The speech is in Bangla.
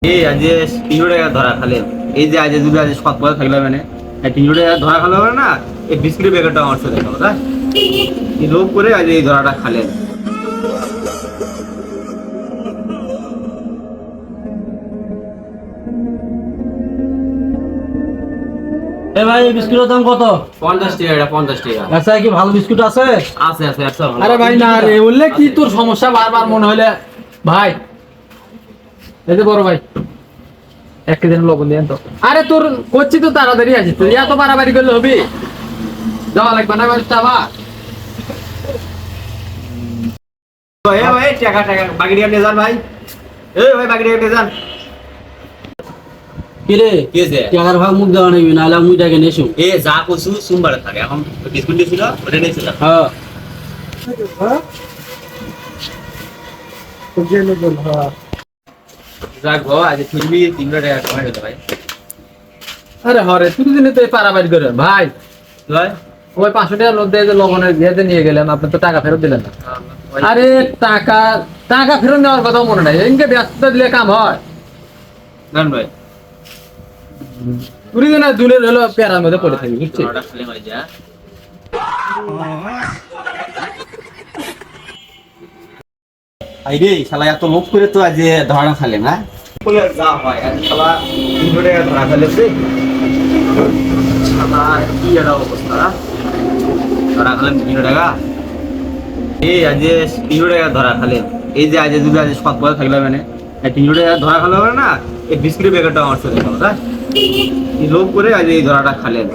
এই আজ 300 টাকা ধরা খালেন। এই যে আজ যদি আজ 7 পয়সা থাকলে মানে 300 টাকা ধরা খালে হবে না, এই বিস্কুটের প্যাকেটটা আমার সাথে খাবো তাই এই লোভ করে আজ এই ধরাটা খালেন। এ ভাই বিস্কুটের দাম কত? 50 টাকা, এটা 50 টাকা। আচ্ছা কি ভালো বিস্কুট আছে? আছে আছে আছে। আরে ভাই না রে, বললে কি তোর সমস্যা বারবার মনে হলে ভাই এই যে বড় ভাই 1 কেজি লবণ দেন তো। আরে তোর করছি তো তাড়াতাড়ি আছিস, তুই এত বাড়াবাড়ি করলে হবে? যাওয়া লাগবে না বাড়িতে আবার। এ ভাই টাকা টাকা বাকি টাকা নিয়ে যান ভাই। এই ভাই বাকি টাকা নিয়ে যান। কি রে কি হয়েছে? টাকার ভাগ মুখ দেওয়া নেবি নাহলে আমি টাকা নেছু। এ যা কইছু সোমবারে থাকে, এখন বিস্কুট দিছিল ওটা নিয়েছিল। হ্যাঁ যাক গো আজ তুলবি 300 টাকা কমাই দিতে ভাই। আরে হরে তুই দিনে তো পারাবাড়ি করে ভাই। ভাই ওই 500 টাকা লোক দিয়ে যে লবণের ইয়েতে নিয়ে গেলেন, আপনি তো টাকা ফেরত দিলেন না। আরে টাকা টাকা ফেরত নেওয়ার কথা মনে নাই, এনকে ব্যস্ততা দিলে কাম হয়? জান ভাই তুই না দুলের হলো পেয়ারার মধ্যে পড়ে থাকবি, বুঝছিস? ওটা খালি মারি যা। আইরে শালা এত লোভ করে তো আজ ধরা খালে না বলে যা হয় আজ শালা 300 টাকা ধরা খালে রে। শালা কি এর অবস্থা, ধরা খালেন 300 টাকা। এই আজ 300 টাকা ধরা খালেন। এই যে আজ যদি আজ 7 পয়সা থাকলে মানে 300 টাকা ধরা খালে হবে না, এই বিস্কুটের প্যাকেটটা আমার সাথে খাবো তাই এই লোভ করে আজ এই ধরাটা খালেন।